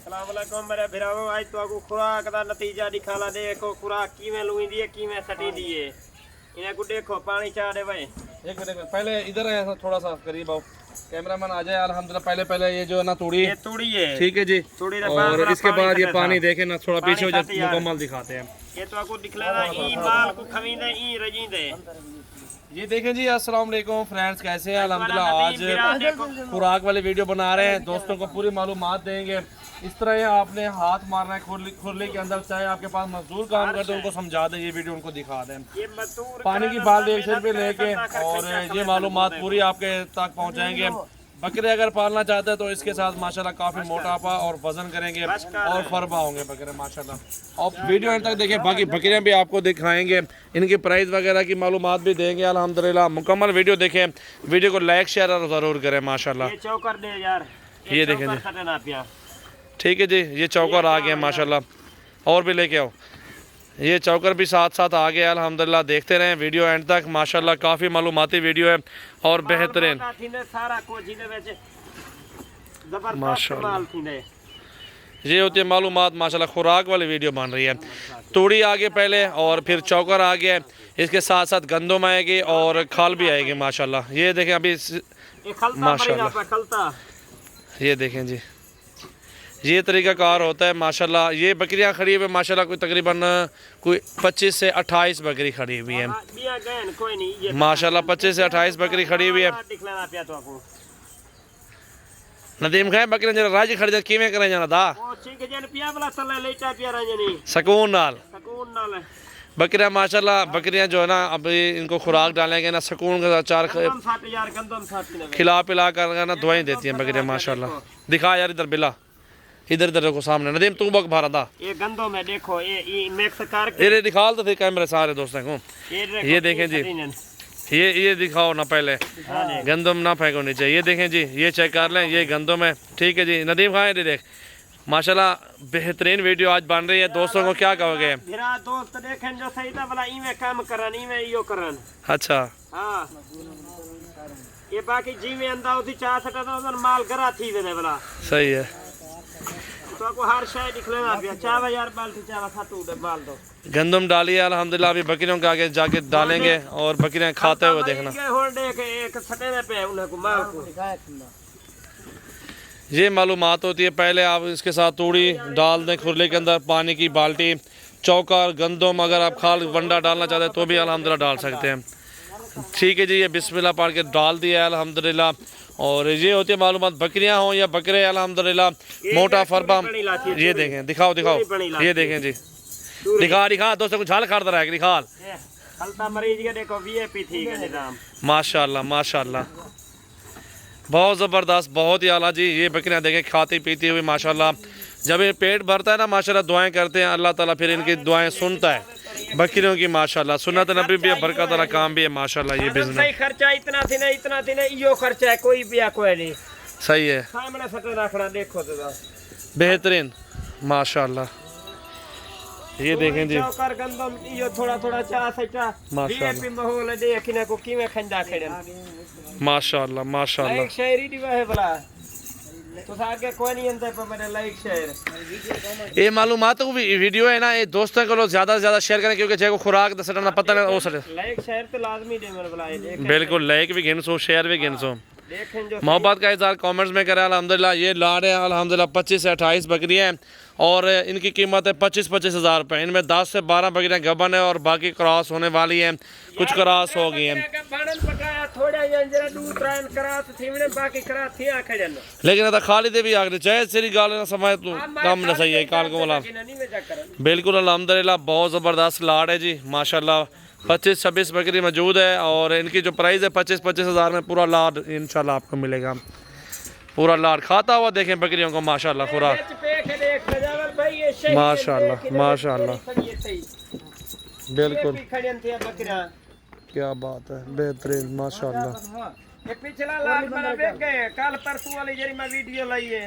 अस्सलाम वालेकुम मेरे भरावो आज तो आपको खुराक का नतीजा दिखाला देखो खुराक की में लुई दी है की में सटी दी है इन्हें को देखो पानी चाह दे भाई एक मिनट पहले इधर है थोड़ा सा करीब आओ कैमरामैन आ जाए अल्हम्दुलिल्लाह पहले ये जो है ना तूड़ी है ठीक है जी तूड़ी और इसके बाद ये पानी देखे ना थोड़ा पीछे हो जाए मुकम्मल दिखाते हैं ये तो आपको दिखलाना ई माल को खमीदे ई रजी दे ये देखें जी अस्सलाम वालेकुम फ्रेंड्स कैसे हैं अल्हम्दुलिल्लाह आज खुराक वाले वीडियो बना रहे हैं दोस्तों को पूरी मालूमात देंगे इस तरह है आपने हाथ मारना है खुरली के अंदर चाहे आपके पास मजदूर काम करते हैं उनको समझा दें ये वीडियो उनको दिखा दें पानी की बाल्टी 1 रुपये लेके और ये मालूमात पूरी आपके तक पहुंचाएंगे बकरे अगर पालना चाहते हैं तो इसके साथ माशाल्लाह काफ़ी मोटापा और वजन करेंगे और फरबा होंगे बकरे माशाल्लाह और वीडियो एंड तक देखें बाकी बकरियां भी आपको दिखाएंगे इनकी प्राइस वगैरह की मालूमात भी देंगे अल्हम्दुलिल्लाह मुकम्मल वीडियो देखें वीडियो को लाइक शेयर और ज़रूर करें माशाल्लाह ये देखें जी ठीक है जी ये चौकर आ गया माशाल्लाह और भी लेके आओ ये चौकर भी साथ साथ आ गया अल्हम्दुलिल्लाह देखते रहें वीडियो एंड तक माशाल्लाह काफ़ी मालूमाती वीडियो है और बेहतरीन माशाल्लाह ये होती है मालूमात माशाल्लाह खुराक वाली वीडियो बन रही है तूड़ी आगे पहले और फिर चौकर आ गया इसके साथ साथ गंदम आएगी और खाल भी आएगी माशाल्लाह ये देखें अभी माशाल्लाह ये देखें जी ये तरीका कार होता है माशाल्लाह ये बकरियां खड़ी हुई माशाल्लाह कोई तकरीबन कोई 25 से 28 बकरी खड़ी हुई है माशाल्लाह 25 से 28 बकरी खड़ी हुई है नदीम खाए बकरियां जरा राजी खड़ी किवें करें जाना दा सुकून नाल बकरियां माशाल्लाह बकरियां जो है ना अभी इनको खुराक डालेंगे ना सुकून के साथ चार खिला पिला कर ना दुआएं देती हैं बकरियां माशाल्लाह दिखा यार इधर बिला इधर इधर को सामने नदीम तू बक भरा था ये गंदों में देखो ये मिक्स करके ये दिखाल तो थे कैमरे सारे दोस्तों को ये देखें जी ये दिखाओ ना पहले गंदम ना फेंको नीचे ये देखें जी ये चेक कर लें ये गंदम है ठीक है जी नदीम खान ये देख माशाल्लाह बेहतरीन वीडियो आज बन रही है दोस्तों को क्या कहोगे मेरा दोस्त देखें जो सही था भला ई में काम करन ई में यो करन अच्छा हां ये बाकी जी में अंदा उसी 4 माल गरा थी वे भला सही है तो को हर शय दिखलेना पिया 4000 बाल्टी चावा खातू दे बाल दो गंदम डालिए अल्हम्दुलिल्लाह अभी बकरियों के आगे जाके डालेंगे और बकरियां खाते हुए देखना एक सटे में पे उन्हें को माल को ये मालूमात होती है पहले आप इसके साथ तूड़ी डाल दें खुरले के अंदर पानी की बाल्टी चौकर गंदम अगर आप खाल वंडा डालना चाहते हैं तो भी अल्हम्दुलिल्लाह डाल सकते हैं ठीक है जी ये बिस्मिल्लाह पढ़ के डाल दिया है अल्हम्दुलिल्लाह और ये होती है मालूमात बकरियां हो या बकरे अल्हम्दुलिल्लाह मोटा फरबा ये देखें दिखाओ ये देखें जी दिखा दोस्तों को झाल काट रहा है दिखा माशाल्लाह बहुत ज़बरदस्त बहुत ही आला जी ये बकरियां देखें खाती पीती हुई माशाल्लाह जब ये पेट भरता है ना माशाल्लाह दुआएं करते हैं अल्लाह ताला फिर इनकी दुआएं सुनता है बकरियों की माशाल्लाह सुन्नत नबी भी है बरकत वाला काम भी है माशाल्लाह ये बिजनेस सही खर्चा इतना थी ना यो खर्चा है कोई भी कोई नहीं सही है सामने सटे रखना देखो तो बेहतरीन माशाल्लाह ये देखें जी चौकर गंदम यो थोड़ा चा सटा माशाल्लाह माहौल देखने को किवें खंडा खेड़न माशाल्लाह एक शायरी दी है भला तो आगे कोई नहीं अंदर पर मेरे लाइक शेयर ये मालूमात को वीडियो है ना ये दोस्तों को ज़्यादा से ज़्यादा शेयर करें क्योंकि चाहे खुराक दसना पता नहीं वो सर लाइक शेयर तो लाजमी दे मेरे बुलाए बिल्कुल लाइक भी गिनसो शेयर भी गिनसो मोहब्बत का इज़हार कमेंट्स में करें अल्हम्दुलिल्लाह ये लाड है अल्हम्दुलिल्लाह 25 से 28 बकरियाँ हैं और इनकी कीमत है 25-25 हज़ार रुपये इनमें 10 से 12 बकरियाँ गबन है और बाकी क्रॉस होने वाली हैं कुछ क्रॉस हो गई हैं लेकिन अदा खाली दे भी आगे चाहे सिरी गाल ना समय तो कम न सही है काल को बोला बिल्कुल अल्हम्दुलिल्लाह बहुत ज़बरदस्त लाड है जी माशाल्लाह 25-26 बकरी मौजूद है और इनकी जो प्राइस है 25-25 हज़ार में पूरा लाड इंशाल्लाह आपको मिलेगा पूरा लाड खाता हुआ देखें बकरियों को माशाल्लाह खुराक माशाल्लाह बिल्कुल क्या बात है बेहतरीन माशाल्लाह पिछला लाड बड़ा देख गए कल परसों वाली जरी मैं वीडियो लाई है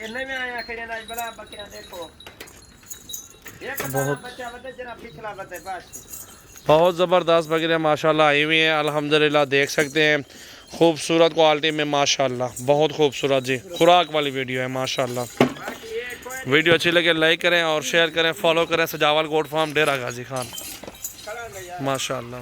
इन्ने में आया खड़े ना बड़ा बकरा देखो एक बच्चा बता जरा पिछला बता बस बहुत ज़बरदस्त बकरियाँ माशाल्लाह आई हुई हैं अल्हम्दुलिल्लाह देख सकते हैं खूबसूरत क्वालिटी में माशाल्लाह बहुत खूबसूरत जी खुराक वाली वीडियो है माशाल्लाह वीडियो अच्छी लगे लाइक करें और शेयर करें, फॉलो करें। सजावल गोट फार्म डेरा गाजी खान माशाल्लाह।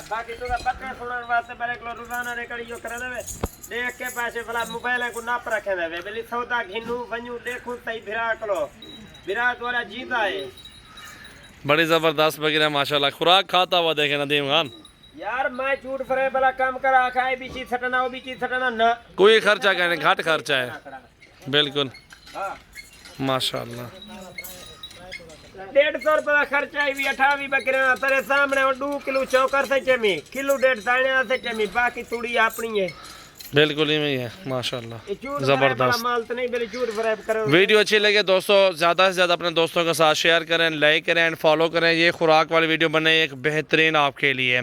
बाकी तो बकरा सुनने वास्ते बड़े किलो रोजाना रेकड़ियो करे देवे देख के पैसे भला मोबाइल को नाप रखे देवे बेली सौदा घिनू वन्यू देखू सही विराट लो विराट वाला जीता है। बड़ी जबरदस्त बकरियां माशाल्लाह। खुराक खाता हुआ देखे नदीम खान यार मैं झूठ फरे भला काम करा खाए भी चीज सटना वो भी चीज सटना ना कोई खर्चा कहने घाट खर्चा है बिल्कुल हाँ माशाल्लाह। 150 रुपया खर्चा भी 28 बकरियां तेरे सामने 2 किलो चौकर से चमी किलो 1.5 दाने से चमी बाकी थोड़ी अपनी है बिल्कुल ही है माशाल्लाह जबरदस्त माल तो नहीं बेली झूठ फरे करो। वीडियो अच्छी लगे दोस्तों ज़्यादा से ज़्यादा अपने दोस्तों के साथ शेयर करें, लाइक करें एंड फॉलो करें। ये खुराक वाली वीडियो बने एक बेहतरीन आपके लिए।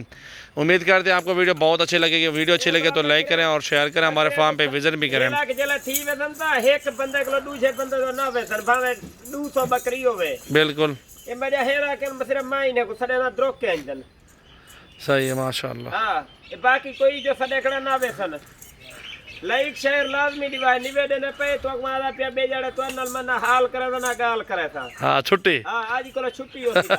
उम्मीद करते हैं आपको वीडियो बहुत अच्छी लगेगी। वीडियो अच्छी लगे तो लाइक करें और शेयर करें, हमारे फार्म पे विजिट भी करें। एक बंदे को दूसरे बंदे को ना वेसन भावे 200 बकरी होवे बिल्कुल ये मेरा हेरा के सिर्फ महीने को सड़े ना द्रोक के अंजन सही है माशाल्लाह। हां ये बाकी कोई जो सड़े खड़ा ना वेसन लाइक शेयर लाजमी दिवाई निवेदन पे तो हमारा पे बेजड़े तो नल मन हाल करे ना गाल करे था। हां छुट्टी हां आज को छुट्टी होती है।